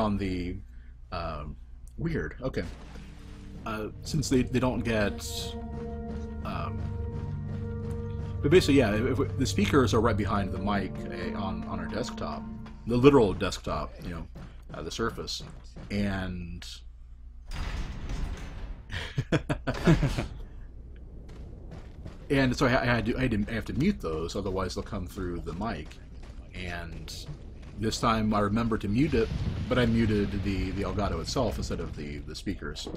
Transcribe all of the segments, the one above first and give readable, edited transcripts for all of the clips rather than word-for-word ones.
on the weird. Okay. Since they don't get. But basically, yeah, the speakers are right behind the mic on our desktop, the literal desktop, you know, the Surface, and and so I have to mute those, otherwise they'll come through the mic. And this time I remembered to mute it, but I muted the Elgato itself instead of the speakers.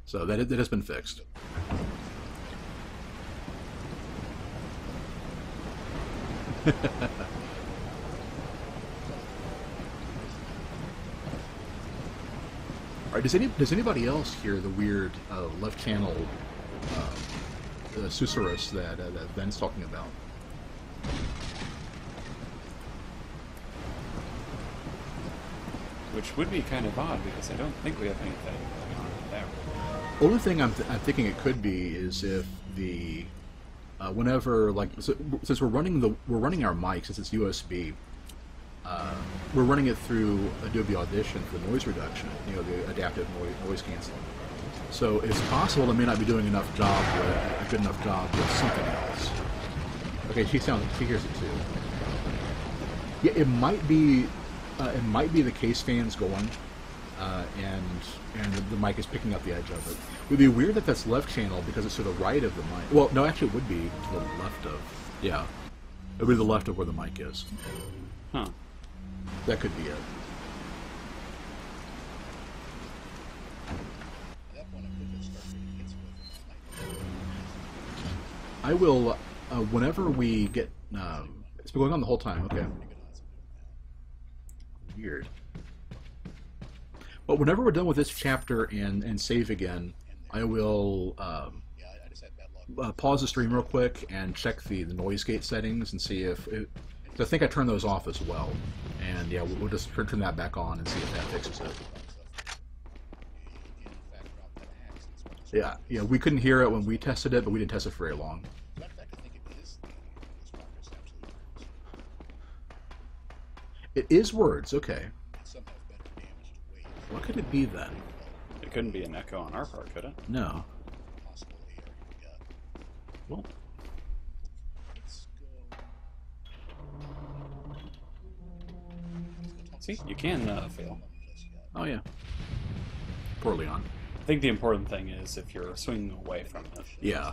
So that has been fixed. All right, does anybody else hear the weird left channel susurrus that Ben's talking about? Which would be kind of odd, because I don't think we have anything going on there. The only thing I'm thinking it could be is if the whenever, like, since we're running our mic, since it's USB, we're running it through Adobe Audition for noise reduction, you know, the adaptive noise canceling. So it's possible it may not be doing a good enough job with something else. Okay, she hears it too. Yeah, it might be the case fans going, and the mic is picking up the edge of it. It would be weird if that's left channel because it's to the right of the mic. Well, no, actually it would be to the left of, yeah. It would be the left of where the mic is. Huh. That could be it. I will, whenever we get, it's been going on the whole time, okay. Weird. Well, whenever we're done with this chapter and save again, I will pause the stream real quick and check the noise gate settings and see if I think I turned those off as well. And yeah, we'll just turn that back on and see if that fixes it. Yeah, we couldn't hear it when we tested it, but we didn't test it for very long. It is words, okay. What could it be then? It couldn't be an echo on our part, could it? No. Well. See, you can fail. Oh yeah. Poor Leon. I think the important thing is if you're swinging away from it. Yeah.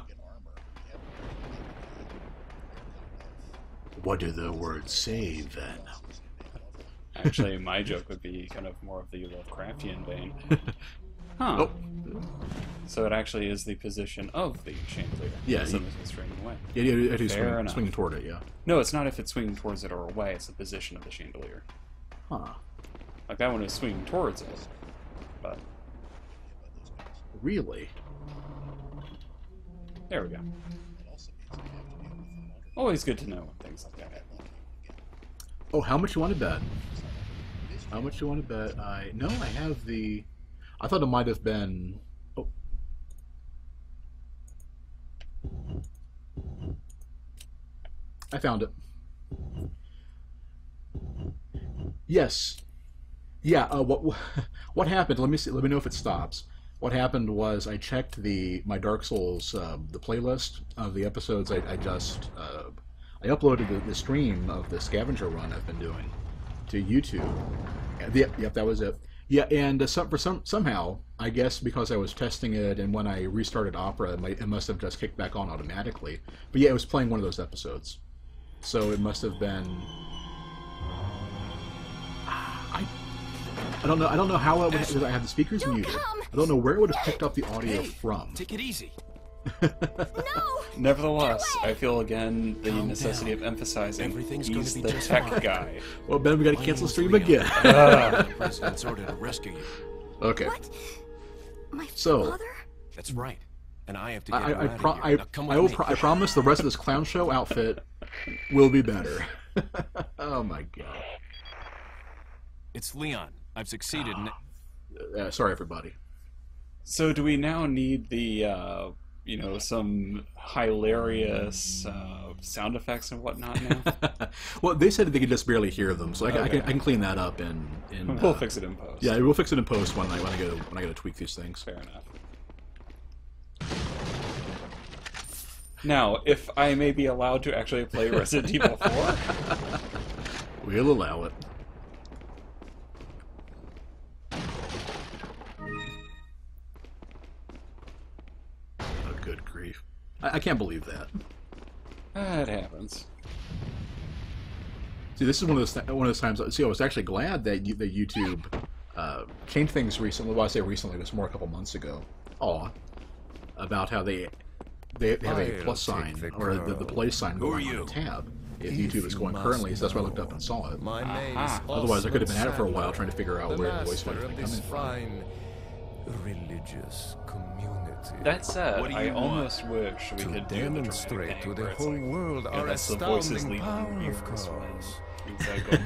What do the words say then? Actually, my joke would be kind of more of the Lovecraftian vein. Huh. Oh. So it actually is the position of the chandelier. Yeah. Instead of swinging away. Yeah, it is swinging toward it, yeah. No, it's not if it's swinging towards it or away. It's the position of the chandelier. Huh. Like that one is swinging towards it. But. Really? There we go. Always good to know things like that. Oh, how much you want to bet? How much you want to bet? No, I have the. I thought it might have been. Oh. I found it. Yes. Yeah. What happened? Let me see. Let me know if it stops. What happened was I checked my Dark Souls the playlist of the episodes I uploaded the stream of the scavenger run I've been doing to YouTube. Yep, that was it. Yeah, and somehow, I guess because I was testing it, and when I restarted Opera, it must have just kicked back on automatically. But yeah, it was playing one of those episodes, so it must have been. I don't know. I don't know how it would. I had the speakers muted. I don't know where it would have picked up the audio from. Take it easy. No! Nevertheless, I feel again the necessity of emphasizing he's the tech guy. Well, Ben, we got to cancel the stream again. The president's order to rescue you. Okay. What? My So, father? That's right. And I have to get you I, out of here. Now come with me. I promise the rest of this clown show outfit will be better. Oh my god. It's Leon. I've succeeded in... Sorry, everybody. So do we now need the you know, some hilarious sound effects and whatnot now? Well, they said they could just barely hear them, so I can clean that up in we'll fix it in post. Yeah, we'll fix it in post when I go to tweak these things. Fair enough. Now, if I may be allowed to actually play Resident Evil 4, we'll allow it. Oh, good grief! I can't believe that. it happens. See, this is one of those times. See, I was actually glad that YouTube changed things recently. Well, I say recently, it was more a couple months ago. About how they have a plus sign or the play sign going on a tab if YouTube is going currently. So that's why I looked up and saw it. Otherwise, I could have been at it for a while trying to figure out where the voice might be coming from. Religious community. That said, I almost wish we could demonstrate to the whole world like, our that's the voices astounding leaving power, your of ears. course.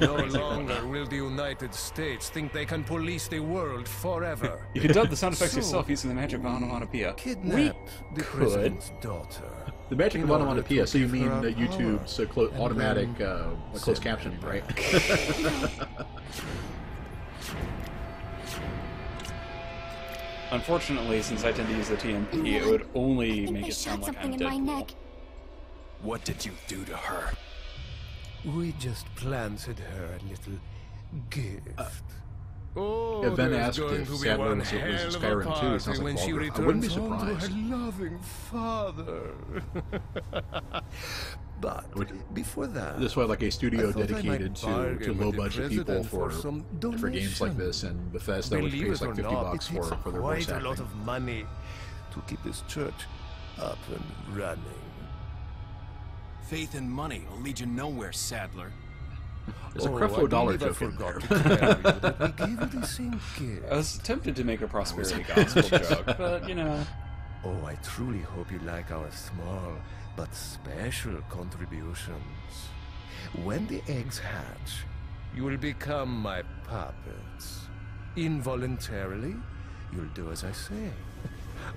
No No longer will the United States think they can police the world forever. You could dub the sound effects So, yourself using the magic onomatopoeia. Kidnap the could. president's daughter. The magic of in order onomatopoeia. to So you give mean her YouTube's automatic closed captioning, right? Unfortunately, since I tend to use the TMP, it would only make it sound like I'm something in my Deadpool. neck. What did you do to her? We just planted her a little gift. Oh, Yeah, Ben there's asked going if to be Sadler one was in hell of a Skyrim 2. It party sounds like when she Vulgar. I wouldn't be returns home to surprised. her loving father. But before that, This way, like a studio I thought I dedicated might to bargain low with the budget people president for some games like this, and Bethesda, which Believe pays it like or $50 not, it takes for their voice quite a lot acting. of money to keep this church up and running. Faith and money will lead you nowhere, Sadler. There's a Creflo Dollar joke in forgot there. to tell you that we gave you the same gift. I was tempted to make a prosperity gospel joke, but you know. Oh, I truly hope you like our small but special contributions. When the eggs hatch, you will become my puppets. Involuntarily, you'll do as I say.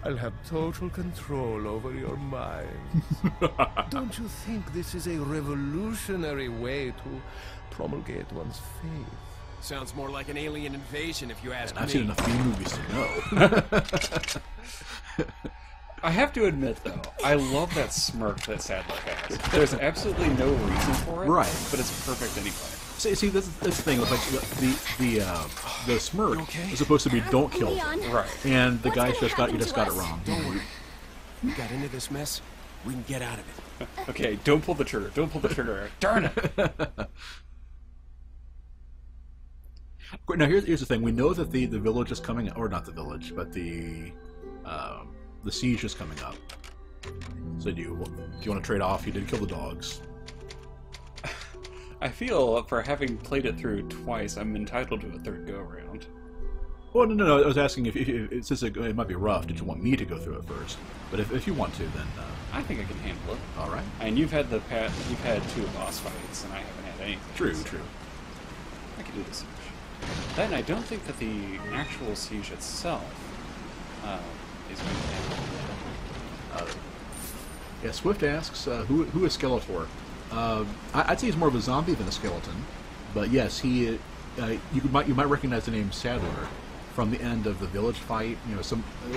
I'll have total control over your minds. Don't you think this is a revolutionary way to promulgate one's faith? Sounds more like an alien invasion if you ask And I've me. seen enough B movies to know. I have to admit, though, I love that smirk that Sadler has. There's absolutely no reason for it, Right. but it's perfect anyway. See, that's the thing. Like the smirk is supposed to be "Don't kill them," Leon, Right. and the What's guy gonna just got happen to it us? wrong. Don't worry. We got into this mess. We can get out of it. Okay, don't pull the trigger. Don't pull the trigger. Darn it! Now here's the thing. We know that the village is coming, or not the village, but the siege is coming up. So do you want to trade off? You did kill the dogs. I feel for having played it through twice, I'm entitled to a third go-around. Well, no. I was asking if since it might be rough, did you want me to go through it first? But if you want to, then I think I can handle it. all right. And you've had you've had 2 boss fights, and I haven't had anything. True, so true. I can do the siege. Then I don't think that the actual siege itself is going to happen. Yeah, Swift asks, who is Skeletor? I'd say he's more of a zombie than a skeleton, but yes, he. You might recognize the name Sadler from the end of the village fight. You know,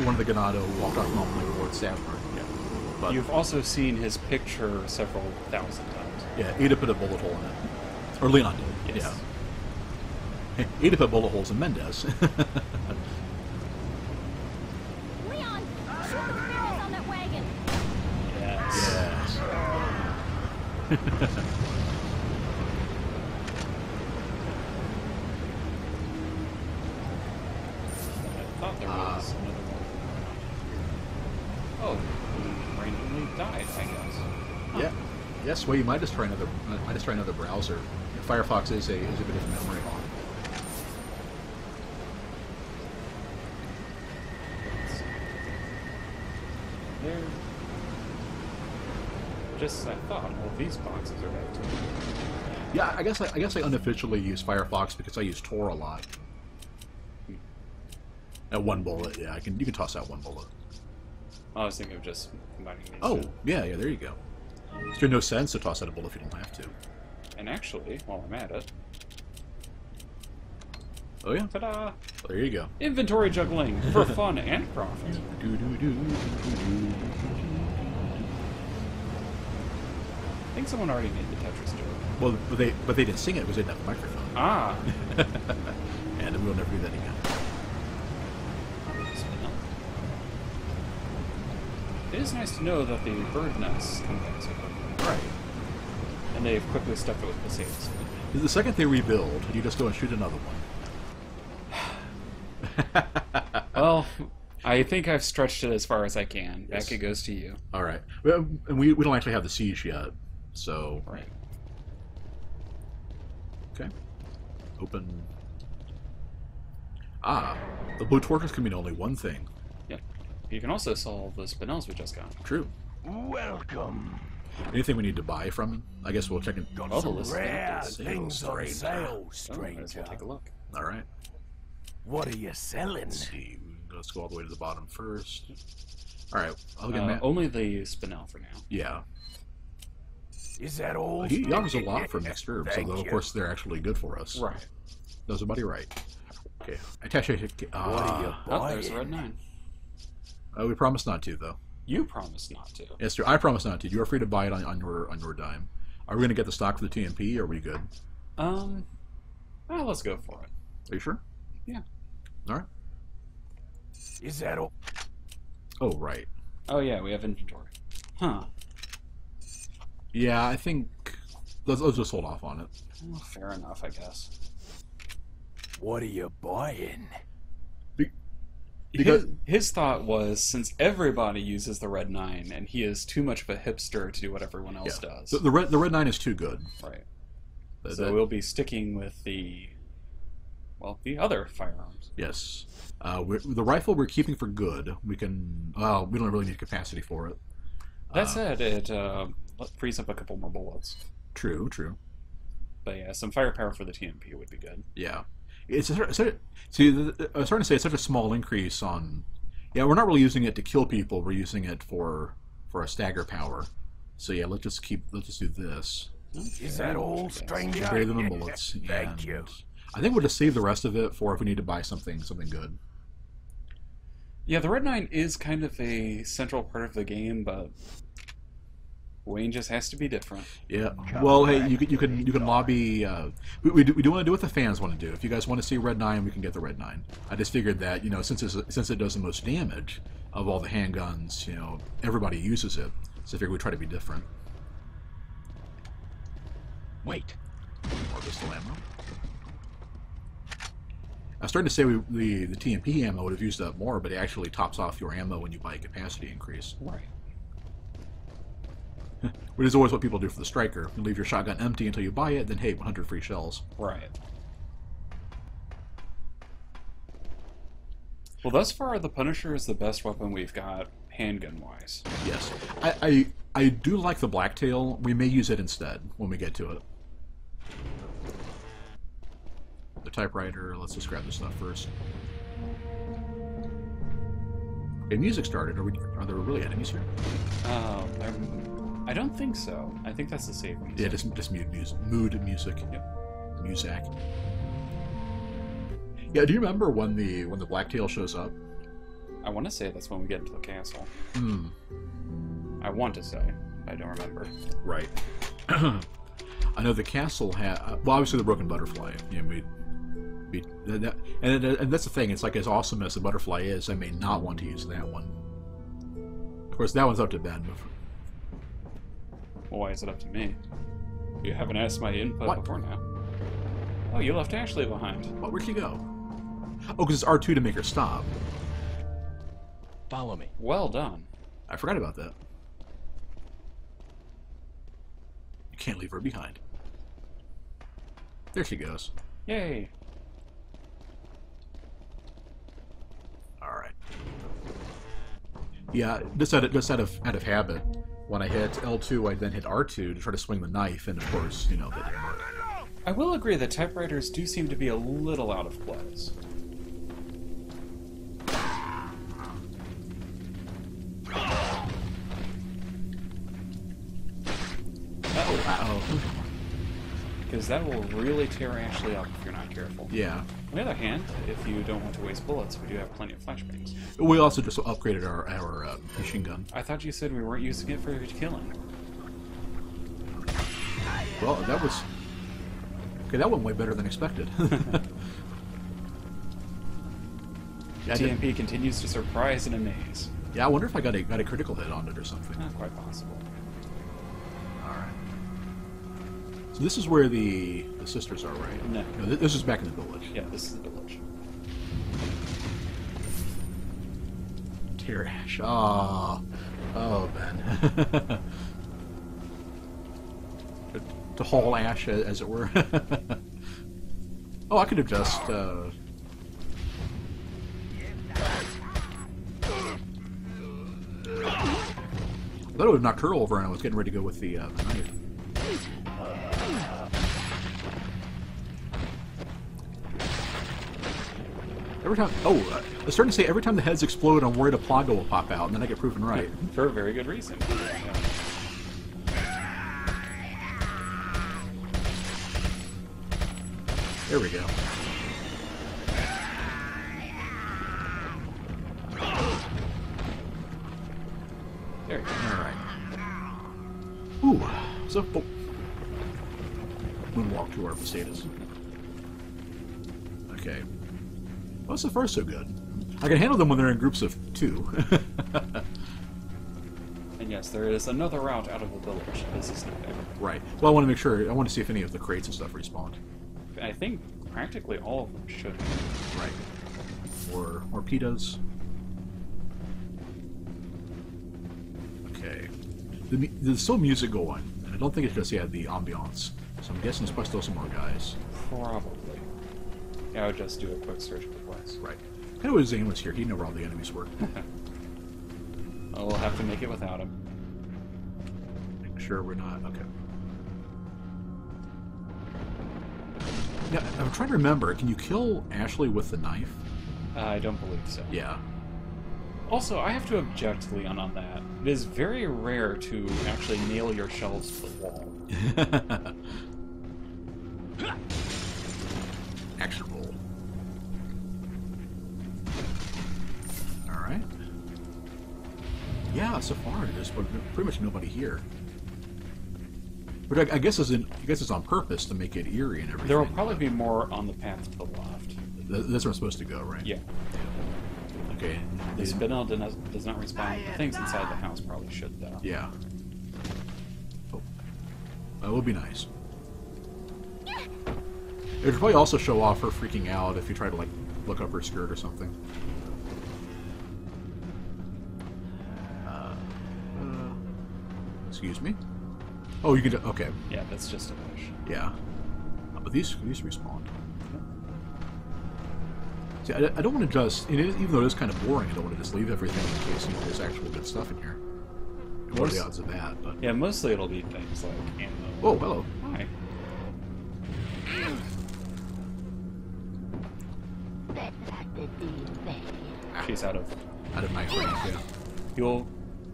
one of the Ganado who walked off normally towards Sadler. Yeah, but You've also seen his picture several thousand times. yeah, Ada put a bullet hole in it, or Leon did. Yes. Yeah, Ada put bullet holes in Mendez. Leon, shoot the barrels on that wagon. Yes. Yes. I thought there was another one. Oh, he randomly died, I guess. Yeah. Yes. Well, you might just try another browser. Firefox is a bit of memory hog. There. Just I thought, well, these boxes are back too. Yeah, I guess I unofficially use Firefox because I use Tor a lot. At one bullet, yeah, you can toss out one bullet. I was thinking of just combining these Oh, two. yeah, there you go. There's no sense to toss out a bullet if you don't have to. And actually, while I'm at it, Oh, yeah? ta-da! There you go. Inventory juggling for fun and profit. I think someone already made the Tetris joke. Well, but they didn't sing it because they didn't have a microphone. Ah! And we'll never do that again. It is nice to know that the bird nests come back so quickly. Right. And they've quickly stuffed it with potatoes. The second they rebuild, you just go and shoot another one. Well, I think I've stretched it as far as I can. Yes. Back it goes to you. All right. Well, and we don't actually have the siege yet, so... Right. Okay. Open... Ah, the blue torches can mean only one thing. Yep. You can also solve the spinels we just got. True. Welcome. Anything we need to buy from him? I guess we'll check in. Got Oh, some the list rare is things on sale, Oh, might as stranger. well take a look. All right. What are you selling? Let's see. Let's go all the way to the bottom first. All right. I'll get Matt. Only the spinel for now. Yeah. Is that all? He offers a lot for mixed herbs, Thank although of you. course they're actually good for us. Right. That's about right. Okay. Attache. What are you Oh, there's a buying? red 9. We promised not to, though. You promised not to. Yes, sir. I promise not to. You are free to buy it on your dime. Are we going to get the stock for the TMP, or are we good? Well, let's go for it. Are you sure? Yeah. All right. Is that all? Oh, right. Oh, yeah, we have inventory. Huh. Yeah, I think... Let's just hold off on it. Well, fair enough, I guess. What are you buying? Because... His thought was, since everybody uses the red 9, and he is too much of a hipster to do what everyone else does. The red 9 is too good. Right. That- So we'll be sticking with the other firearms. Yes. The rifle we're keeping for good. We can... Well, we don't really need capacity for it. That said, it frees up a couple more bullets. True, true. But yeah, some firepower for the TMP would be good. Yeah. I was starting to say it's such a small increase on... Yeah, we're not really using it to kill people. We're using it for a stagger power. So yeah, let's just do this. Okay, Is that all, I guess. stranger? Greater than the bullets. Thank and you. I think we'll just save the rest of it for if we need to buy something good. Yeah, the red 9 is kind of a central part of the game, but Wayne just has to be different. Yeah. Well, hey, you can lobby. We do want to do what the fans want to do. If you guys want to see Red 9, we can get the Red 9. I just figured that since it does the most damage of all the handguns, everybody uses it. So I figured we'd try to be different. Wait. More pistol ammo. I was starting to say the TMP ammo would have used up more, but it actually tops off your ammo when you buy a capacity increase. Right. Which is always what people do for the striker. You leave your shotgun empty until you buy it, then hey, 100 free shells. Right. Well, thus far, the Punisher is the best weapon we've got, handgun-wise. Yes. I do like the Blacktail. We may use it instead when we get to it. The typewriter, let's just grab this stuff first. Okay, music started. Are there really enemies here? I don't think so. I think that's the save music. Yeah, just mood music. Yep. Muzak. Yeah, do you remember when the Blacktail shows up? I want to say that's when we get into the castle. Hmm. I want to say. I don't remember. Right. I know the castle had... well, obviously the Broken Butterfly. And that's the thing. It's like, as awesome as the butterfly is, I may not want to use that one. Of course, that one's up to Ben. Well, why is it up to me? You haven't asked my input What? before now. Oh, you left Ashley behind. What? Where'd she go? Oh, because it's R2 to make her stop. Follow me. Well done. I forgot about that. You can't leave her behind. There she goes. Yay. Alright. Yeah, just out of habit, when I hit L2, I then hit R2 to try to swing the knife, and of course, that didn't work. I will agree that typewriters do seem to be a little out of place. because that will really tear Ashley up if you're not careful. Yeah. On the other hand, if you don't want to waste bullets, we do have plenty of flashbangs. We also just upgraded our machine gun. I thought you said we weren't using it for killing. Well, that was... Okay, that went way better than expected. Yeah, TMP continues to surprise and amaze. Yeah, I wonder if I got a critical hit on it or something. Not quite possible. Alright. So this is where the sisters are, right? No. This is back in the village. Yeah, this is the village. Tear Ash. Oh, Ben. To haul Ash, as it were. Oh, I could have just... I thought it would knock her over, and I was getting ready to go with the knife. Every time... Oh, I was starting to say, every time the heads explode, I'm worried a Plaga will pop out, and then I get proven right. For a very good reason. There we go. There you go. Alright. Ooh. So... Oh. Moonwalk to our status. Okay. Well, so far so good. I can handle them when they're in groups of 2. And yes, there is another route out of the village. This is not everything. Right. Well, I want to make sure... I want to see if any of the crates and stuff respawned. I think practically all of them should. Right. Or pedos. Okay. There's still music going, and I don't think it's just yet the ambiance. So I'm guessing there's probably still some more guys. Probably. Yeah, I would just do a quick search of the place. Right. I know Zane was here. He'd know where all the enemies were. Well, we'll have to make it without him. Make sure we're not... Okay. Yeah, I'm trying to remember. Can you kill Ashley with the knife? I don't believe so. Yeah. Also, I have to object, Leon, on that. It is very rare to actually nail your shells to the wall. Action roll. Alright. Yeah, so far there's pretty much nobody here. But I guess it's on purpose to make it eerie and everything. There will probably be more on the path to the left. That's where I'm supposed to go, right? Yeah. Okay. The spinel does not respawn. The things inside the house probably should, though. Yeah. Oh. That would be nice. It would probably also show off her freaking out if you try to, like, look up her skirt or something. Excuse me? Oh, you can... Okay. Yeah, that's just a push. Yeah. But these respawn. See, I don't want to just... Even though it is kind of boring, I don't want to just leave everything in case there's actual good stuff in here. What are the odds of that? But... Yeah, mostly it'll be things like ammo. Oh, hello. Hi. She's out of knife range, yeah. You'll...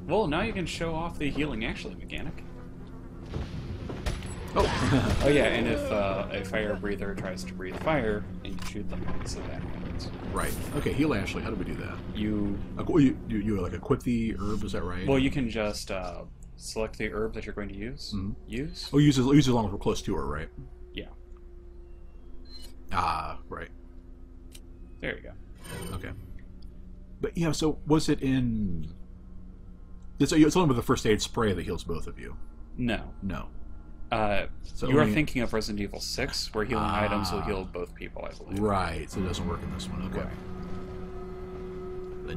Well, now you can show off the healing actually mechanic. Oh. Oh yeah, and if a fire breather tries to breathe fire, and you shoot them, so that happens. Right. Okay, heal Ashley. How do we do that? You like equip the herb, is that right? Well, you can just select the herb that you're going to use. Mm-hmm. Use? Oh, use it as long as we're close to her, right? Yeah. Ah, right. There you go. Okay. But yeah, so was it in... It's only with the first aid spray that heals both of you. No. No. So you are thinking of Resident Evil 6, where healing items will heal both people, I believe. Right, so it doesn't work in this one. Okay. Right.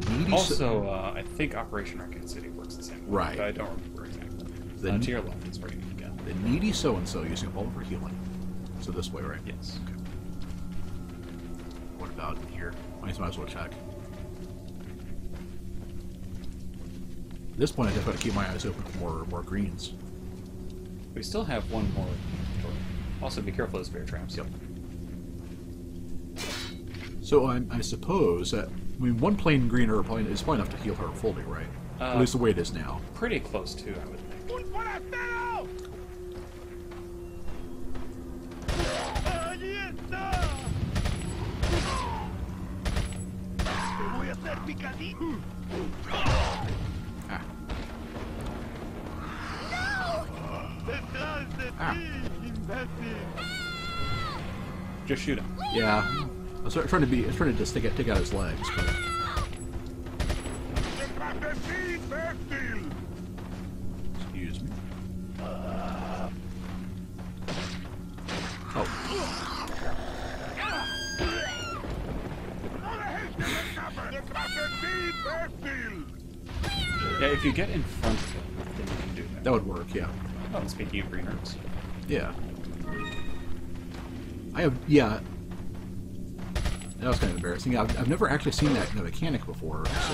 The needy also, I think Operation Raccoon City works the same way. Right. But I don't remember exactly. To your left is where you need to go. The needy so-and-so using all of her healing. So this way, right? Yes. Okay. What about here? Might as well check. At this point, I just got to keep my eyes open for more greens. We still have one more door. Also, be careful of those bear traps. Yep. So I suppose that one plain green herb is probably enough to heal her fully, right? At least the way it is now. Pretty close to, I would think. Ah. Just shoot him. Yeah. I was trying to just take out his legs, but... Excuse me. Oh. Yeah, if you get in front of him, then you can do that. That would work, yeah. Oh, speaking of green herbs. Yeah. Yeah. That was kind of embarrassing. I've never actually seen that mechanic before, so...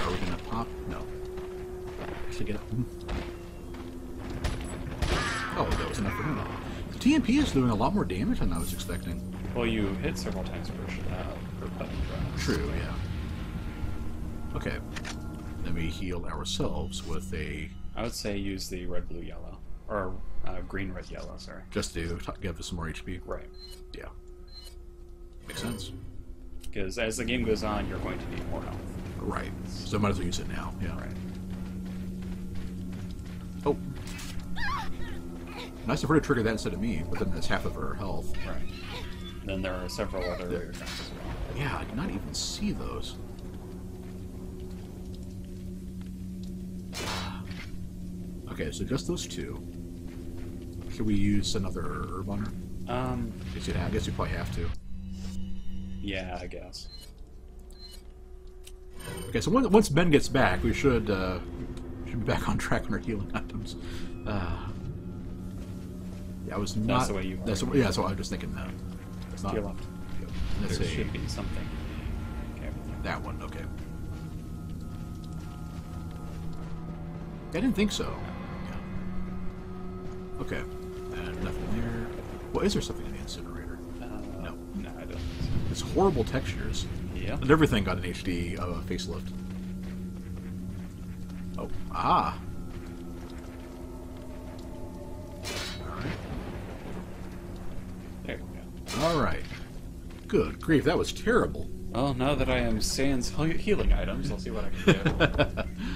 Are we gonna pop? No. Actually get it. Oh, that was enough for him. The TMP is doing a lot more damage than I was expecting. Well, you hit several times per button drop. True, yeah. Okay. Then we heal ourselves with a... I would say use the red, blue, yellow. Or green, red, yellow, sorry. Just to give us some more HP. Right. Yeah. Makes sense. Because as the game goes on, you're going to need more health. Right. So might as well use it now, yeah. Right. Oh. Nice of her to trigger that instead of me, but then that's half of her health. Right. Then there are several other attacks as well. Yeah, I did not even see those. Okay, so just those two. Should we use another herb on her? I guess you probably have to. Yeah, I guess. Okay, so once Ben gets back, we should be back on track on our healing items. Yeah, I was not. That's the way you. Yeah, that's what I was just thinking. It's not. To your left. Let's There see. should be something. Okay. That one, okay. I didn't think so. Yeah. Okay. Nothing there. Well, is there something in the incinerator? No. No, I don't. It's horrible textures. Yeah. And everything got an HD facelift. Oh, ah. Alright. There we go. Alright. Good grief, that was terrible. Well, now that I am sans healing items, I'll see what I can do.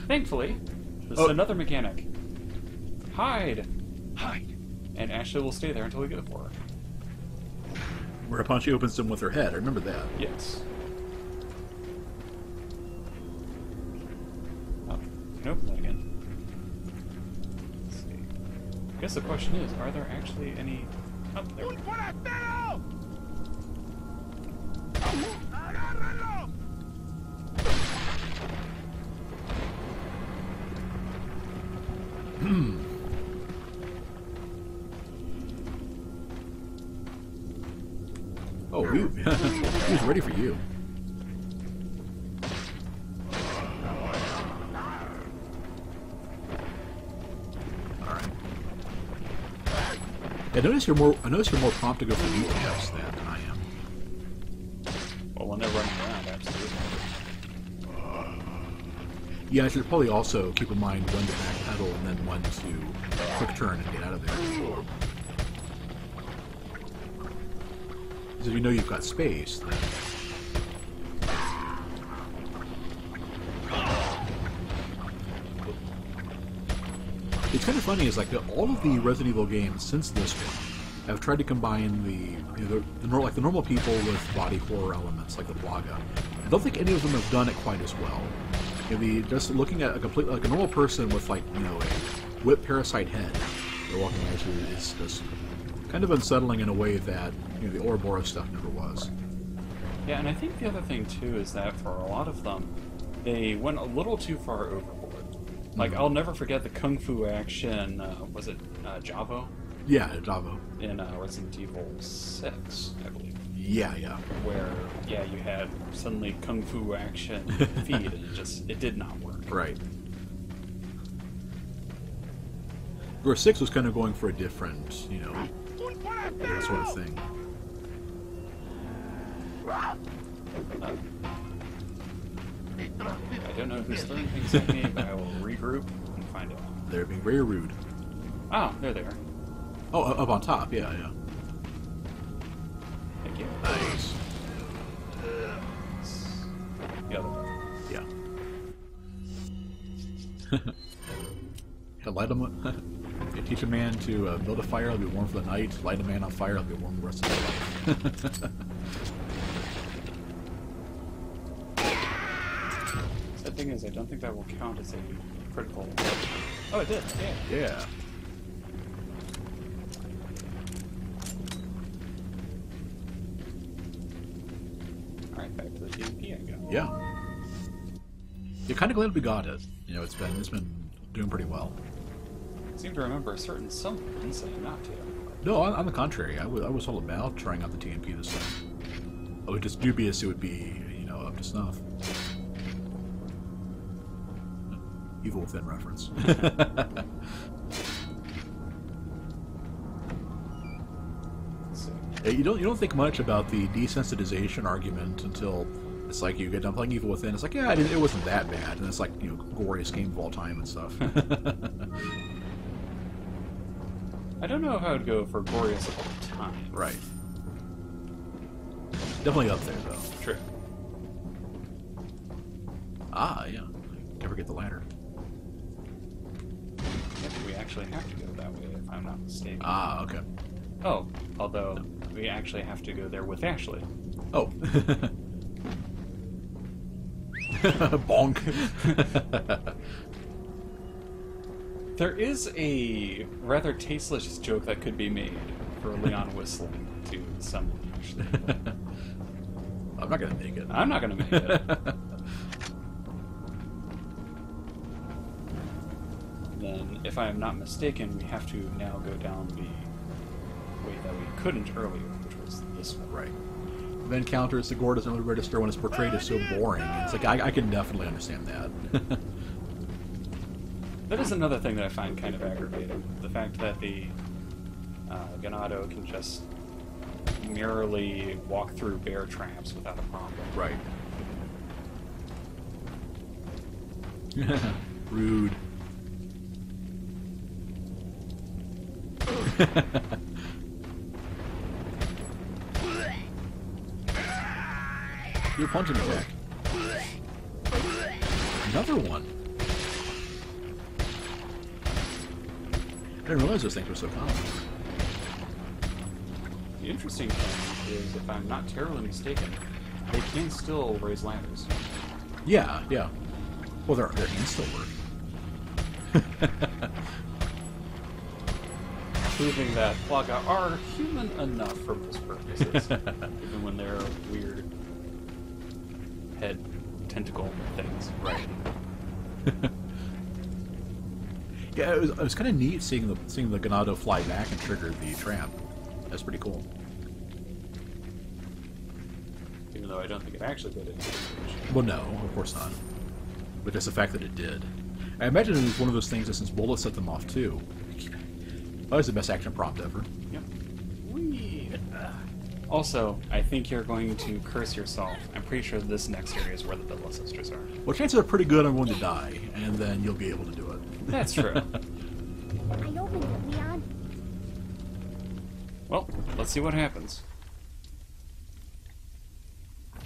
Thankfully, this is another mechanic. Hide! Hide. And Ashley will stay there until we get it for her. Whereupon she opens them with her head, I remember that. Yes. Oh, nope, not again. Let's see. I guess the question is, are there actually any... Oh, there we go. Oh, he was ready for you. All right. I notice you're more prompt to go for deep jumps than I am. Well, when they're running around, absolutely. Yeah, I should probably also keep in mind when to backpedal and then when to quick turn and get out of there. Because if you know you've got space, then... It's kind of funny, is like all of the Resident Evil games since this one have tried to combine the normal people with body horror elements, like the Plaga. I don't think any of them have done it quite as well. Just looking at a normal person with a whip parasite head they're walking at you is just kind of unsettling in a way that the Ouroboros stuff never was. Yeah, and I think the other thing too is that for a lot of them, they went a little too far overboard. Like, I'll never forget the kung fu action, was it Javo? Yeah, Javo. In Resident Evil 6, I believe. Yeah. Where, yeah, you had suddenly kung fu action feed, and it did not work. Right. Where 6 was kind of going for a different, that sort of thing. I don't know who's throwing things at me, but I will regroup and find out. They're being very rude. Oh, there they are. Oh, up on top, yeah. Thank you. Nice. the other way. Yeah. Yeah, light him. You teach a man to build a fire, he'll be warm for the night. Light a man on fire, he'll be warm the rest of his life. The thing is, I don't think that will count as a critical. Oh, it did. Yeah. Yeah. All right, back to the TMP I go. Yeah. You're kind of glad we got it. You know, it's been doing pretty well. I seem to remember a certain someone saying not to. No, on the contrary, I was all about trying out the TMP this time. I was just dubious it would be, you know, up to snuff. Evil Within reference. So, Yeah, you don't think much about the desensitization argument until it's like you get done playing Evil Within. It's like, yeah, it wasn't that bad, and it's like, you know, goriest game of all time and stuff. I don't know if I would go for goriest of all time. Right. Definitely up there though. True. Ah, yeah. Never get the ladder. Yeah, but we actually have to go that way, if I'm not mistaken. Ah, okay. Oh, although we actually have to go there with Ashley. Oh. Bonk. There is a rather tasteless joke that could be made for Leon whistling to someone, actually. I'm not gonna make it. I'm not going to make it. Then, if I am not mistaken, we have to now go down the way that we couldn't earlier, which was this one. Right. Then counters the gore doesn't really register when it's portrayed as so boring. It's like, I can definitely understand that. That is another thing that I find kind of aggravating. The fact that the Ganado can just merely walk through bear traps without a problem. Right. Rude. Your punching attack. Another one. I didn't realize those things were so common. The interesting thing is, if I'm not terribly mistaken, they can still raise ladders. Yeah, yeah. Well, their hands still work. Proving that Plaga are human enough for most purposes, even when they're weird head tentacle things. Right. Yeah, it was kind of neat seeing the Ganado fly back and trigger the trap. That's pretty cool. Even though I don't think it actually did it. Well, no, of course not. But just the fact that it did. I imagine it was one of those things that since bullets set them off too. That was the best action prompt ever. Yep. Whee! Also, I think you're going to curse yourself. I'm pretty sure this next area is where the Bella sisters are. Well, chances are pretty good I'm going to die, and then you'll be able to do it. That's true. I opened it, Leon. Well, let's see what happens.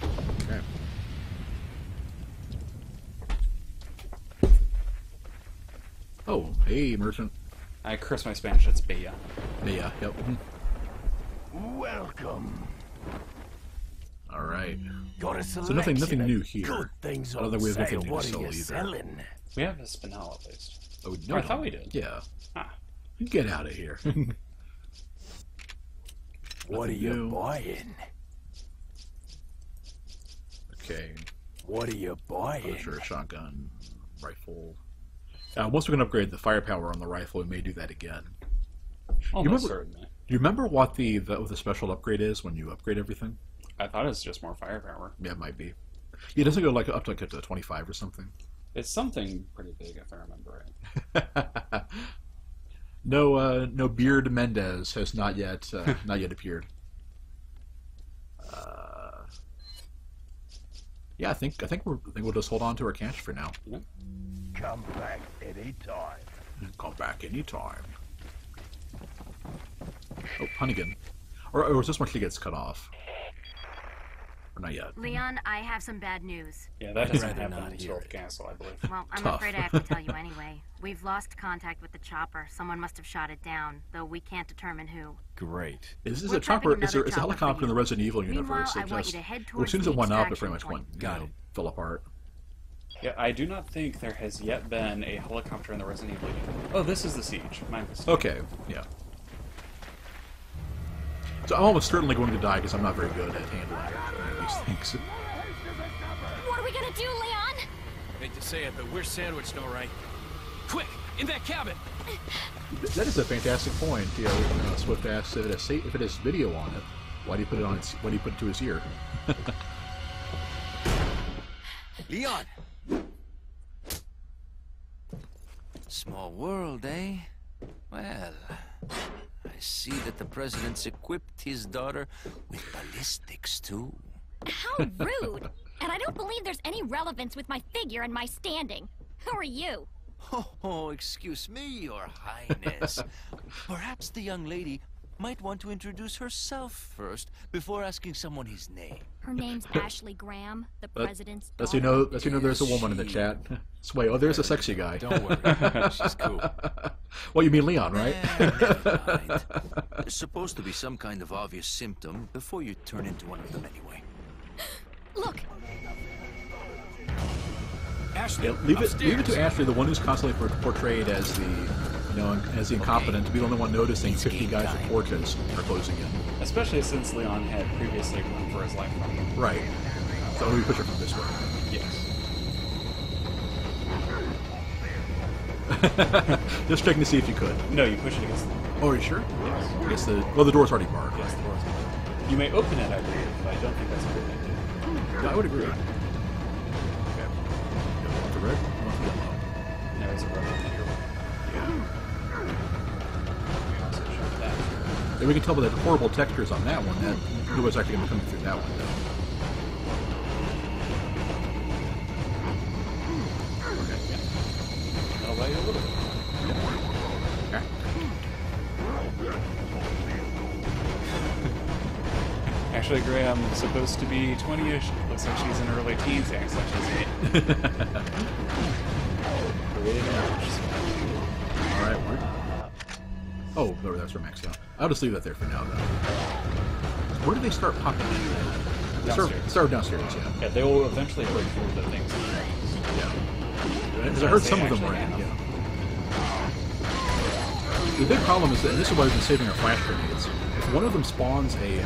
Okay. Oh, hey, merchant. I curse my Spanish, it's Bella. Yeah, yep. Welcome. All right. Got a So nothing selection new of here. Good things I don't on think we have sale. anything new to What are sell you either. selling? We have a Spinel at least. Oh, Oh, I thought we did. Yeah. Ah. Get out of here. What are Nothing you new. buying? Okay. What are you buying? Sure, shotgun, rifle. Once we can upgrade the firepower on the rifle, we may do that again. Almost remember- certainly. Do you remember what the special upgrade is when you upgrade everything? I thought it was just more firepower. Yeah, it might be. Yeah, it doesn't go like up to 25 or something. It's something pretty big, if I remember right. No beard Mendez has not yet appeared. Yeah, I think we'll just hold on to our cash for now. Yep. Come back anytime. Come back anytime. Oh, Hunnigan. Or is this when she gets cut off? Or not yet? Leon, I have some bad news. Yeah, that doesn't rather happen not until hear the it. castle, I believe. Well, I'm Tough. afraid I have to tell you anyway. We've lost contact with the chopper. Someone must have shot it down, though we can't determine who. Great. Is this We're a chopper? prepping Is there, another it's a chopper helicopter for in the you. Resident Evil Meanwhile, universe? I It want just, you to head well, as soon as towards it went the up, it pretty extraction much went, Got it. fell apart. Yeah, I do not think there has yet been a helicopter in the Resident Evil game. Oh, this is the siege. My mistake. Okay, yeah. So I'm almost certainly going to die because I'm not very good at handling these things. What are we gonna do, Leon? Hate to say it, but we're sandwiched, all right. Quick, in that cabin! That is a fantastic point. You know, Swift asks if it has video on it. Why do you put it on? Why do you put it to his ear? Leon! Small world, eh? Well, I see that the president's equipped his daughter with ballistics, too. How rude! And I don't believe there's any relevance with my figure and my standing. Who are you? Oh, excuse me, Your Highness. Perhaps the young lady might want to introduce herself first before asking someone his name. Her name's Ashley Graham, the president's Does daughter. you know there's a woman in the chat? Sway, oh, there's a sexy guy. Don't worry, she's cool. Well, you mean Leon, right? Never mind. There's supposed to be some kind of obvious symptom before you turn into one of them anyway. Look, Ashley, Yeah, leave it upstairs. to Ashley, the one who's constantly portrayed as the, as the incompetent, to be the only one noticing 50 guys with torches are closing in. Especially since Leon had previously run for his life from them. Right. So we push it from this way. Yes. Just checking to see if you could. No, you push it against the Oh, are you sure? Yes. I guess the door's already barred. Yes, the door's open. You may open it, I believe, but I don't think that's a good thing to do. Yeah, I would agree. Okay. You want the red? You want the yellow? No, it's a rubber here. We also showed that. And we can tell by the horrible textures on that one that who was actually going to come through that window. Okay. Yeah. That'll allow you a little bit. Okay. Actually, Graham's supposed to be 20-ish. Looks like she's in her early teens. Acts like she's 8. All right. Oh, no, that's from Max. Yeah. I'll just leave that there for now, though. Where do they start popping in? They start downstairs, yeah. Yeah, they will eventually break through the things. Yeah. Because I heard some of them were in, yeah. The big problem is that, and this is why we've been saving our flash grenades, if one of them spawns a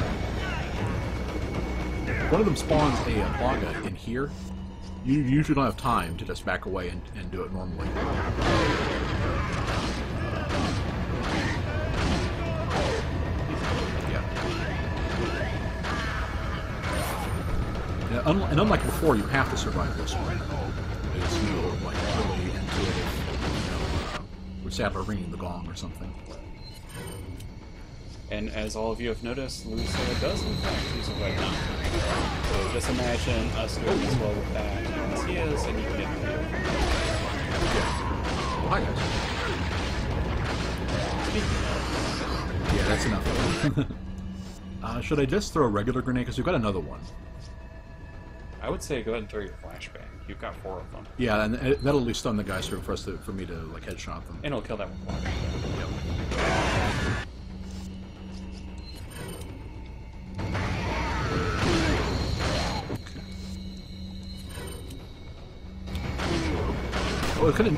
plaga in here, you usually don't have time to just back away and do it normally. Yeah. And unlike before, you have to survive this one. There's no like really intuitive, with Sadler ringing the gong or something. And as all of you have noticed, Lucia does in fact use a white knife. So just imagine us doing as well with that as he is, and you can get the video. Well, hi guys. Yeah, that's enough. Should I just throw a regular grenade? Because we've got another one. I would say go ahead and throw your flashbang. You've got 4 of them. Yeah, and that'll at least stun the guys for me to like headshot them. And it'll kill that one. Yep.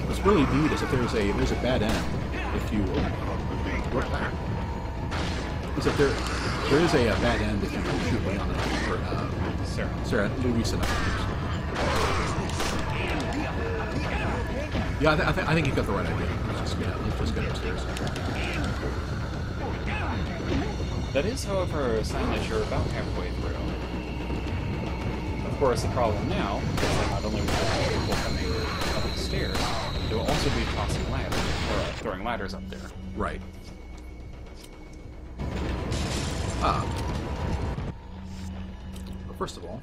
What's really neat is if there's a bad end. If you what that? Is if there is a bad end if you shoot Leon or Sarah Louisa. Yeah, I think you got the right idea. Let's just get upstairs. That is, however, a sign that you're about halfway through. Of course, the problem now is that not only will there be people coming up the stairs, they will also be tossing ladders, or throwing ladders up there. Right. But first of all,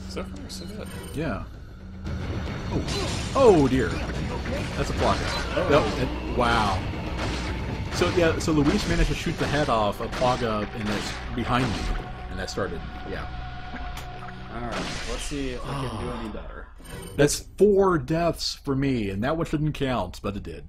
So far, so good. yeah. Oh, Oh dear. That's a Plaga. Nope. Wow. So yeah, so Luis managed to shoot the head off a Plaga, and that's behind me, and that started. Yeah. All right. Let's see if I can do any better. That's 4 deaths for me, and that one shouldn't count, but it did.